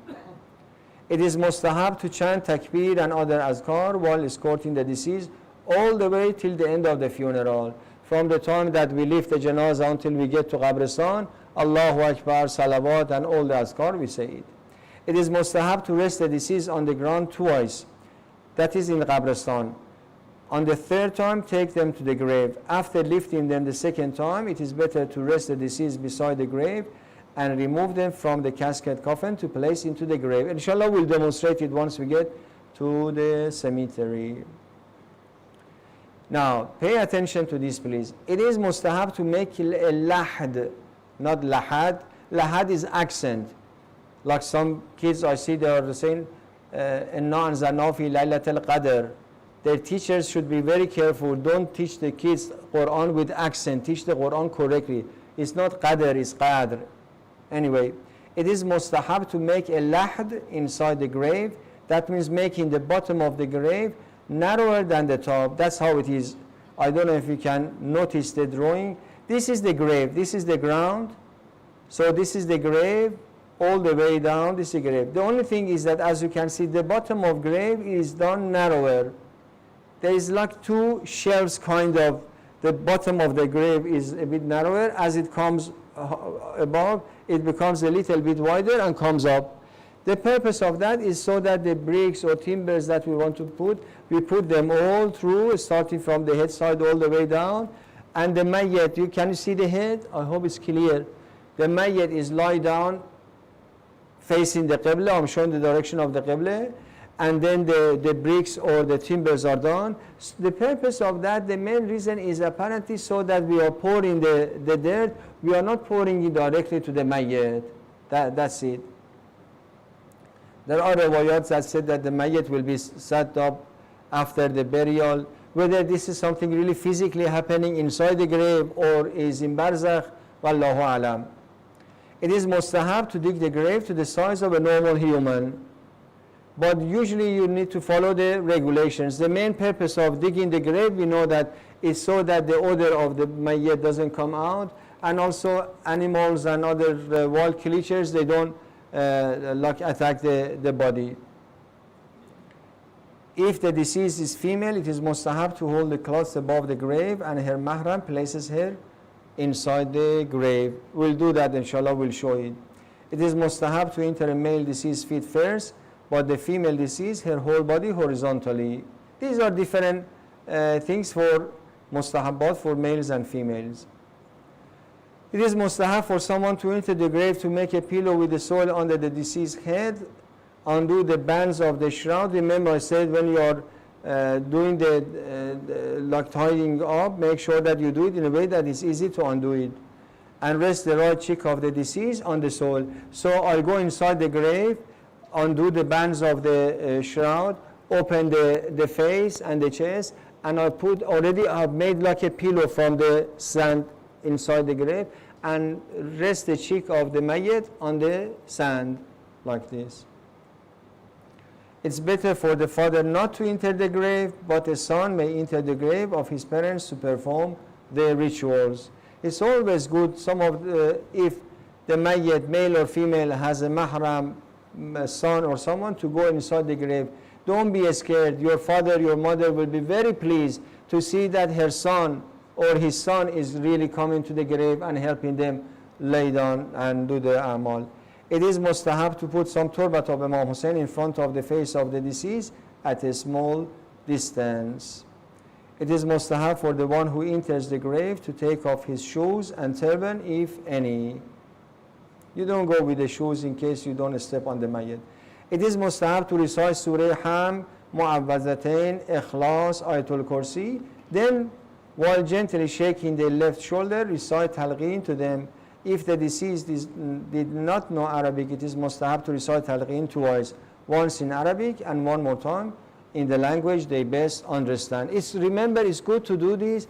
It is mustahab to chant takbir and other azkar while escorting the deceased all the way till the end of the funeral. From the time that we leave the janazah until we get to Qabristan, Allahu Akbar, salawat and all the azkar, we say it. It is mustahab to rest the deceased on the ground twice. That is in Qabristan. On the third time, take them to the grave. After lifting them the second time, it is better to rest the deceased beside the grave and remove them from the casket coffin to place into the grave. Inshallah, we'll demonstrate it once we get to the cemetery. Now, pay attention to this, please. It is mustahab to make a lahad, not lahad. Lahad is accent. Like some kids I see, they are saying, "Inna anzalnahu fi laylatil qadr." Their teachers should be very careful. Don't teach the kids Quran with accent. Teach the Quran correctly. It's not qadr, it's qadr. Anyway, it is mustahab to make a lahd inside the grave. That means making the bottom of the grave narrower than the top. That's how it is. I don't know if you can notice the drawing. This is the grave. This is the ground. So this is the grave all the way down. This is the grave. The only thing is that, as you can see, the bottom of grave is done narrower. There is like two shelves kind of. The bottom of the grave is a bit narrower. As it comes above, it becomes a little bit wider and comes up. The purpose of that is so that the bricks or timbers that we want to put, we put them all through, starting from the head side all the way down. And the mayyit, can you see the head? I hope it's clear. The mayyit is lie down facing the qibla. I'm showing the direction of the qibla. And then the bricks or the timbers are done. So the purpose of that, the main reason is apparently so that we are pouring the dirt. We are not pouring it directly to the mayyit. That's it. There are riwayats that said that the mayyit will be set up after the burial. Whether this is something really physically happening inside the grave or is in barzakh, wallahu alam. It is mustahab to dig the grave to the size of a normal human. But usually you need to follow the regulations. The main purpose of digging the grave, we know that, is so that the odor of the mayyit doesn't come out. And also animals and other wild creatures, they don't attack the body. If the deceased is female, it is mustahab to hold the cloth above the grave and her mahram places her inside the grave. We'll do that, inshallah, we'll show it. It is mustahab to enter a male deceased feet first, but the female deceased, her whole body horizontally. These are different things for mustahabat for males and females. It is mustahab for someone to enter the grave to make a pillow with the soil under the deceased's head, undo the bands of the shroud. Remember I said when you are doing like tying up, make sure that you do it in a way that is easy to undo it. And rest the right cheek of the deceased on the soil. So I'll go inside the grave, undo the bands of the shroud, open the face and the chest, and I've made like a pillow from the sand inside the grave, and rest the cheek of the mayyit on the sand like this. It's better for the father not to enter the grave, but a son may enter the grave of his parents to perform their rituals. It's always good, if the mayyit, male or female, has a mahram, a son or someone, to go inside the grave. Don't be scared. Your father, your mother will be very pleased to see that her son or his son is really coming to the grave and helping them lay down and do the amal. It is mustahab to put some turbat of Imam Hussein in front of the face of the deceased at a small distance. It is mustahab for the one who enters the grave to take off his shoes and turban, if any. You don't go with the shoes in case you don't step on the mayyit. It is mustahab to recite Surah Ham, Mu'awwazatain, Ikhlas, Ayatul Kursi. Then, while gently shaking the left shoulder, recite Talqeen to them. If the deceased did not know Arabic, it is mustahab to recite Talqeen twice, once in Arabic and one more time in the language they best understand. Remember, it's good to do this.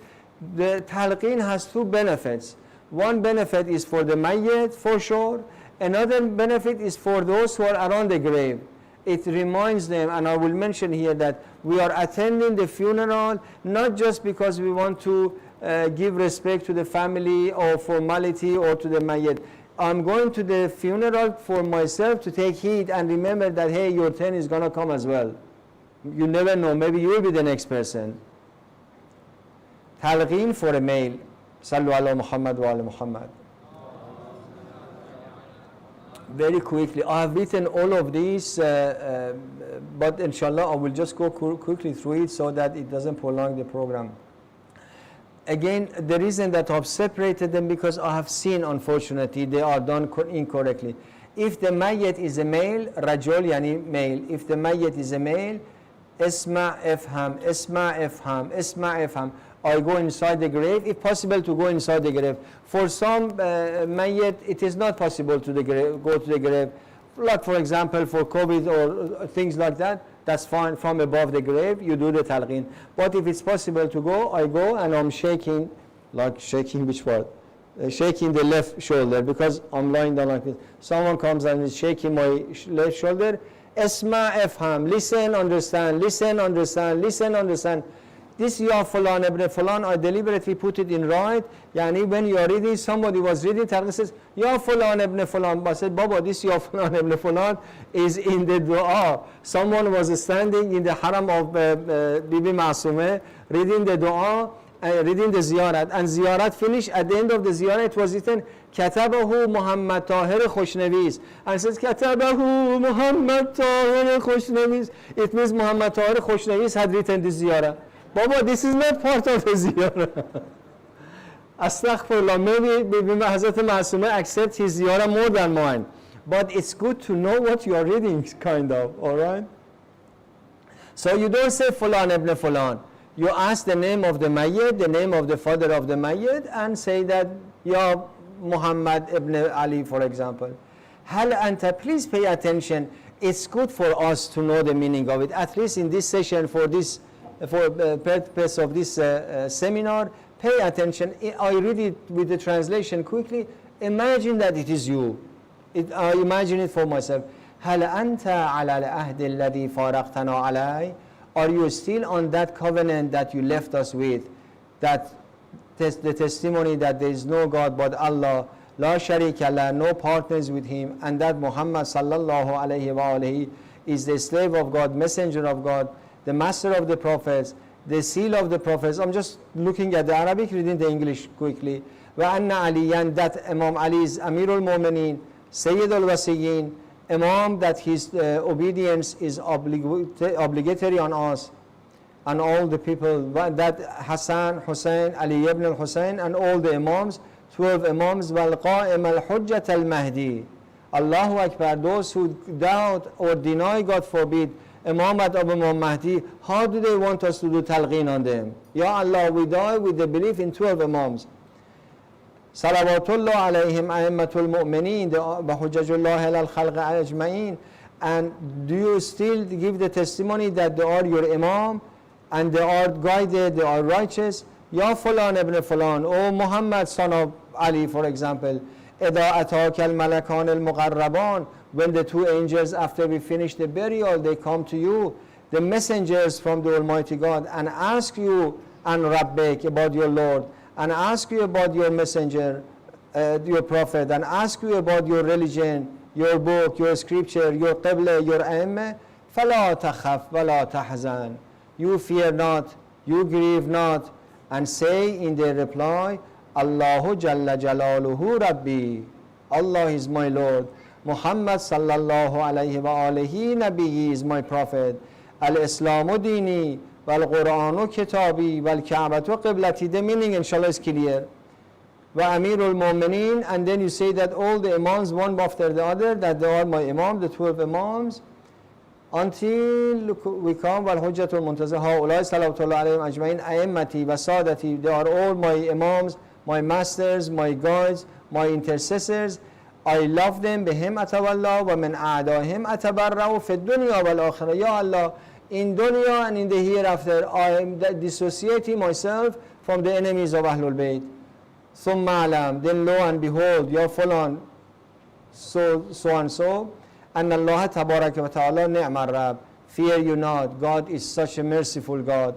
The Talqeen has two benefits. One benefit is for the mayyit, for sure. Another benefit is for those who are around the grave. It reminds them, and I will mention here, that we are attending the funeral not just because we want to give respect to the family or formality or to the mayyit. I'm going to the funeral for myself to take heed and remember that, hey, your turn is going to come as well. You never know, maybe you will be the next person. Talqeen for a male. Sallu ala Muhammad wa ala Muhammad. Very quickly, I have written all of these, but inshallah I will just go quickly through it so that it doesn't prolong the program. Again, the reason that I've separated them, because I have seen, unfortunately, they are done incorrectly. If the mayyit is a male, rajul yani male, if the mayyit is a male, Isma ifham, Isma ifham, Isma ifham. I go inside the grave, if possible to go inside the grave. For some mayyit, it is not possible to go to the grave. Like for example, for COVID or things like that, that's fine. From above the grave, you do the talqeen. But if it's possible to go, I go and I'm shaking, like shaking which part? Shaking the left shoulder because I'm lying down like this. Someone comes and is shaking my left shoulder. Isma ifham, listen, understand, listen, understand, listen, understand. This Ya Fulan ibn Fulan, I deliberately put it in right. Yani when you are reading, somebody was reading, Targhi says, Ya Fulan ibn Fulan. I said, Baba, this Ya Fulan ibn Fulan is in the dua. Someone was standing in the haram of Bibi Masume, reading the dua, reading the ziyarat. And ziyarat finished, at the end of the ziyarat, it was written, Katabahu Muhammad Tahir Khoshnavis. And it says, Katabahu Muhammad Tahir Khoshnavis. It means Muhammad Tahir Khoshnavis had written this ziyarat. Baba, this is not part of the ziyarah. Astaghfirullah, maybe Hazrat Masume accept his ziyarah more than mine. But it's good to know what you are reading, kind of, all right? So you don't say Fulan ibn Fulan. You ask the name of the Mayyit, the name of the father of the Mayyit, and say that, Ya Muhammad ibn Ali, for example. Hal anta, please pay attention. It's good for us to know the meaning of it, at least in this session, for purpose of this seminar. Pay attention. I read it with the translation quickly. Imagine that it is you. I imagine it for myself. هل أنت على العهد الذي فارقتنا عليه? Are you still on that covenant that you left us with? That the testimony that there is no God but Allah, لا شريك له, no partners with him, and that Muhammad sallallahu alayhi wa alayhi is the slave of God, messenger of God, the master of the prophets, the seal of the prophets. I'm just looking at the Arabic, reading the English quickly. وَأَنَّ عَلِيًّا, that Imam Ali is Amirul Mu'mineen, Sayyid al-Wasiyyin, Imam, that his obedience is obligatory on us and all the people. That Hassan, Hussein, Ali ibn al-Hussein, and all the Imams, 12 Imams, وَالْقَائِمَ الْحُجَّةَ الْمَهْدِي. Allahu Akbar, those who doubt or deny, God forbid, Imamat of Imam Mahdi, how do they want us to do talqeen on them? Ya Allah, we die with the belief in 12 Imams. Salawatullah alayhim a'immatul mu'mineen, bahujjajullah al khalq ajma'een. And do you still give the testimony that they are your Imam and they are guided, they are righteous? Ya Fulan ibn Fulan, O Muhammad son of Ali, for example. إِذَا أَتَاكَ الْمَلَكَانِ الْمُقَرَّبَانِ, when the two angels, after we finish the burial, they come to you, the messengers from the Almighty God, and ask you an Rabbik, about your Lord, and ask you about your messenger, your prophet, and ask you about your religion, your book, your scripture, your qibla, your aimah, فَلَا تَخَفْ وَلَا تَحْزَنْ, you fear not, you grieve not, and say in their reply, Allahu Jalla Jalaluhu Rabbi, Allah is my Lord, Muhammad sallallahu alayhi wa alihi Nabiyyi is my prophet, Al-Islamu dini, Wal-Qur'anu kitabi, Wal-Ka'batu qiblati. The meaning inshallah is clear. Wa Amirul Mu'mineen, and then you say that all the Imams, one after the other, that they are my Imam, the 12 Imams, until we come, Wal-Hujjatul Muntazir, Ha'ulai salawatullah alayhim ajma'in, A'immati wa Sadati, they are all my Imams, my masters, my guides, my intercessors. I love them. بهم أتولى ومن أعدائهم أتبرأ في الدنيا والآخرة. Ya Allah, in dunya and in the hereafter, I am dissociating myself from the enemies of Ahlul Bayt. ثم أعلم, then lo and behold, Ya Fulan, so and so, أن الله تبارك وتعالى نعم الرب. Fear you not, God is such a merciful God.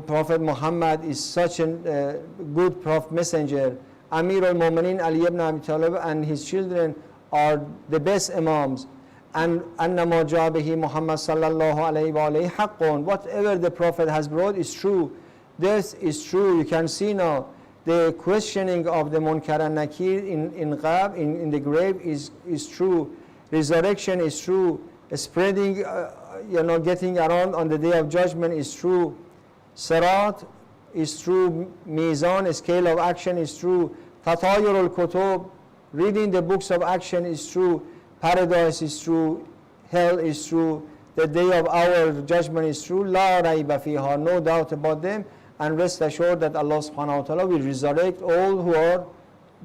Prophet Muhammad is such a good prophet messenger. Amir al-Mu'mineen Ali ibn Abi Talib and his children are the best Imams. And annama jabihi Muhammad sallallahu alayhi wa alayhi haqqun. Whatever the Prophet has brought is true. This is true. You can see now the questioning of the Munkar and Nakir in the grave is true. Resurrection is true. Spreading, getting around on the day of judgment is true. Sirat is true. Mizan, a scale of action, is true. Tatayur al-Kutub, reading the books of action is true. Paradise is true. Hell is true. The day of our judgment is true. La rayba fiha, no doubt about them. And rest assured that Allah subhanahu wa ta'ala will resurrect all who are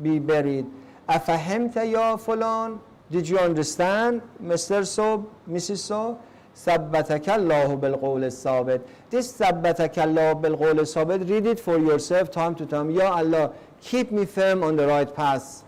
be buried. Afahimta ya fulan? Did you understand, Mr. So, Mrs. So? ثبتك الله بالقول الثابت. This ثبتك الله بالقول الثابت, read it for yourself time to time. Ya Allah, keep me firm on the right path.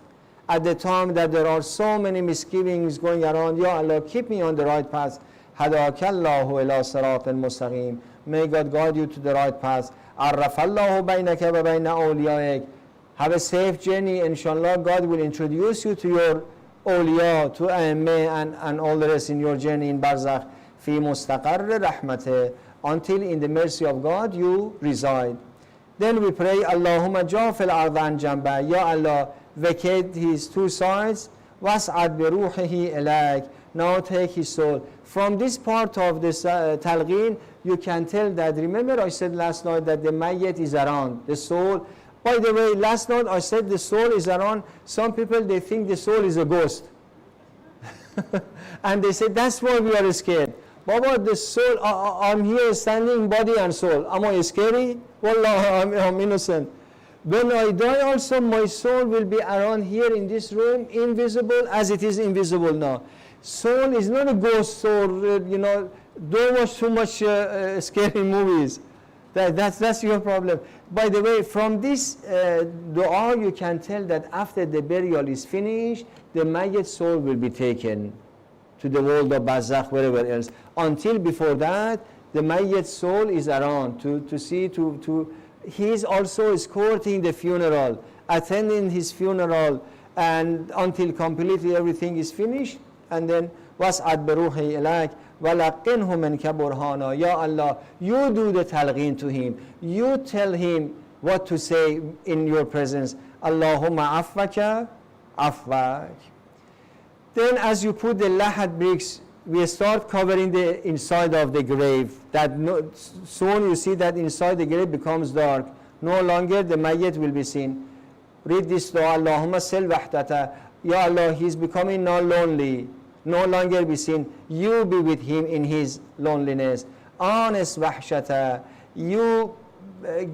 At the time that there are so many misgivings going around, Ya Allah, keep me on the right path. هداك الله إلى صراط مستقيم. May God guide you to the right path. عرف الله بينك وبين أوليائك. Have a safe journey. Inshallah, God will introduce you to your awliya, to Aimeh and all the rest in your journey in Barzakh. في مستقر رحمته, until in the mercy of God you reside. Then we pray, Allahumma jafil arda an jamba. Ya Allah, vacate his two sides. Was'ad bi ruhihi ilayk. Now take his soul. From this part of this talqeen, you can tell that, remember I said last night that the mayyit is around, the soul. By the way, last night I said the soul is around. Some people, they think the soul is a ghost. And they say, that's why we are scared. Baba, the soul, I'm here standing, body and soul. Am I scary? Wallah, I'm innocent. When I die also, my soul will be around here in this room, invisible as it is invisible now. Soul is not a ghost, or, don't watch too much scary movies. That's your problem. By the way, from this dua, you can tell that after the burial is finished, the mayyit soul will be taken to the world of Barzakh, wherever else. Until before that, the mayyit soul is around to see, he is also escorting the funeral, attending his funeral, and until completely everything is finished. And then, وَاسْعَدْ بِرُوحِي إِلَيْكَ وَلَقِّنْهُ مِنْكَ بُرْهَانًا. Ya Allah, you do the talqeen to him. You tell him what to say in your presence. Allahumma afwaka afwak. Then as you put the lahad bricks, we start covering the inside of the grave. Soon you see that inside the grave becomes dark. No longer the mayyit will be seen. Read this dua, Allahumma sil wahdata. Ya Allah, he's becoming now lonely. No longer be seen. You be with him in his loneliness. Anis wahshata. You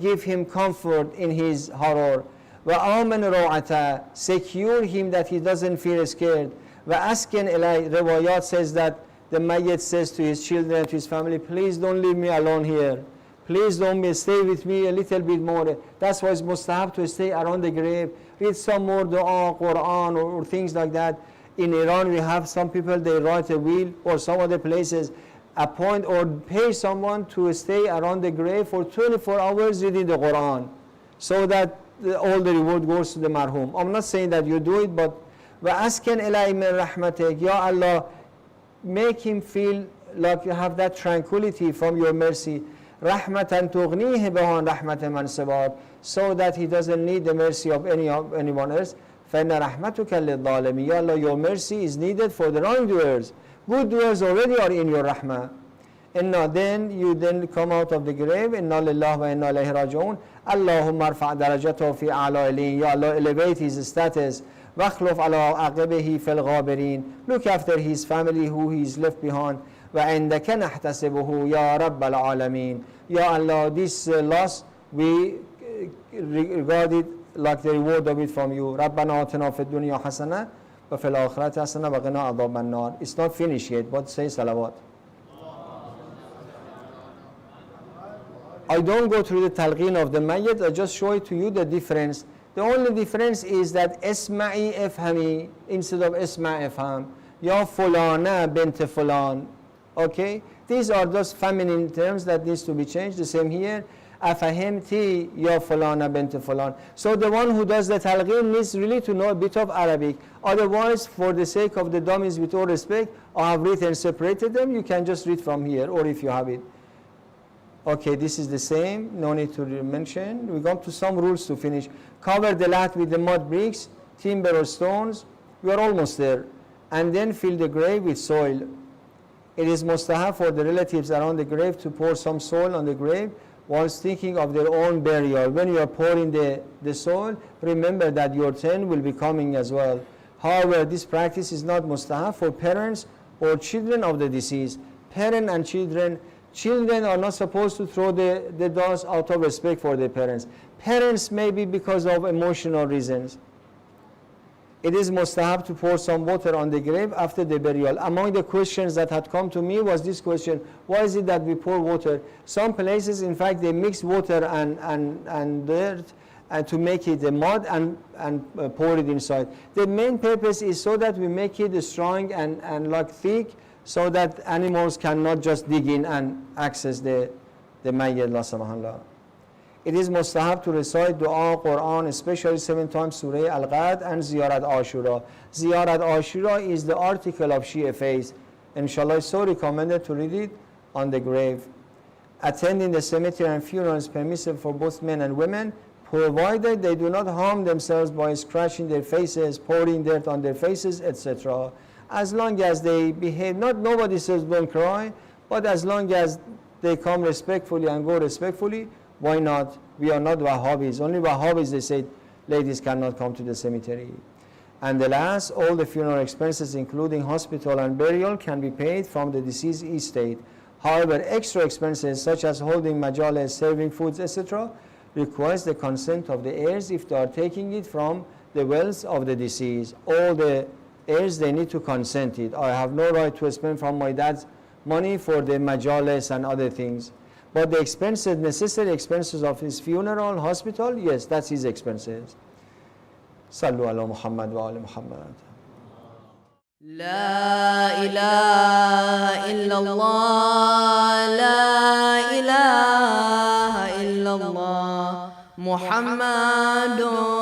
give him comfort in his horror. Wa aman raw'ata. Secure him that he doesn't feel scared. وَأَسْكِنْ إِلَيْهِ. Riwayat says that the mayyit says to his children, to his family, please don't leave me alone here. Please don't stay with me a little bit more. That's why it's mustahab to stay around the grave. Read some more dua, Quran, or things like that. In Iran, we have some people, they write a will, or some other places, appoint or pay someone to stay around the grave for 24 hours reading the Quran, so that all the reward goes to the marhum. I'm not saying that you do it, but وَأَسْكِنْ إِلَيْهِ مِنْ رَحْمَتِكَ. Ya Allah, make him feel like you have that tranquility from your mercy. رَحْمَةً تُغْنِيهِ بَهَا رَحْمَةً مَنْ سِوَاكَ. So that he doesn't need the mercy of anyone else. فَإِنَّ رَحْمَتُكَ لِلظَّالِمِينَ. Ya Allah, your mercy is needed for the wrongdoers. Good doers already are in your rahmah. And then you come out of the grave. Inna lillahi wa inna ilayhi raji'un. Allahumma arfa' darajatahu fi a'la ilin. Ya Allah, elevate his status. وَاخْلُفْ عَلَىٰ عَقِبِهِ فِي الْغَابِرِينَ. Look after his family who he is left behind. وَعِنْدَكَ نَحْتَسِبُهُ يَا رَبَّ الْعَالَمِينَ. Ya Allah, this loss, we regard it like the reward of it from you. رَبَّنَا آتِنَا فِي الدُّنْيَا حَسَنَةً وَفِي الْآخِرَةِ حَسَنَةً وَقِنَا عَذَابَ النَّارِ. It's not finished yet, but say salawat. I don't go through the talqeen of the mayyit, I just show it to you the difference. The only difference is that اسمعي افهمي instead of اسمع افهم. Ya fulana bint fulan. Okay? These are those feminine terms that needs to be changed. The same here. Afahimti ya fulana bint fulan. So the one who does the talqeen needs really to know a bit of Arabic. Otherwise, for the sake of the dummies, with all respect, I have written separated them. You can just read from here, or if you have it. Okay, this is the same, no need to mention. We got to some rules to finish. Cover the lat with the mud bricks, timber or stones. We are almost there. And then fill the grave with soil. It is mustahab for the relatives around the grave to pour some soil on the grave whilst thinking of their own burial. When you are pouring the soil, remember that your turn will be coming as well. However, this practice is not mustahab for parents or children of the deceased. parent and children. Children are not supposed to throw the dust out of respect for their parents. Parents maybe because of emotional reasons. It is mustahab to pour some water on the grave after the burial. Among the questions that had come to me was this question: why is it that we pour water? Some places, in fact, they mix water and dirt and to make it a mud and pour it inside. The main purpose is so that we make it strong and like thick, so that animals cannot just dig in and access the mayyit, la subhanallah. It is mustahab to recite dua, Quran, especially 7 times Surah Al-Qad and Ziyarat Ashura. Ziyarat Ashura is the article of Shia faith. Inshallah, it's so recommended to read it on the grave. Attending the cemetery and funeral is permissible for both men and women, provided they do not harm themselves by scratching their faces, pouring dirt on their faces, etc. As long as they behave, nobody says don't cry, but as long as they come respectfully and go respectfully, why not? We are not Wahhabis. Only Wahhabis, they say, ladies cannot come to the cemetery. And the last, all the funeral expenses, including hospital and burial, can be paid from the deceased estate. However, extra expenses such as holding majalis, serving foods, etc., requires the consent of the heirs if they are taking it from the wealth of the deceased. All the heirs, they need to consent it. I have no right to spend from my dad's money for the majalis and other things. But the expenses, necessary expenses of his funeral, hospital, yes, that's his expenses. Sallu ala Muhammad wa ala Muhammad. La ilaha illallah, la ilaha illallah, Muhammadun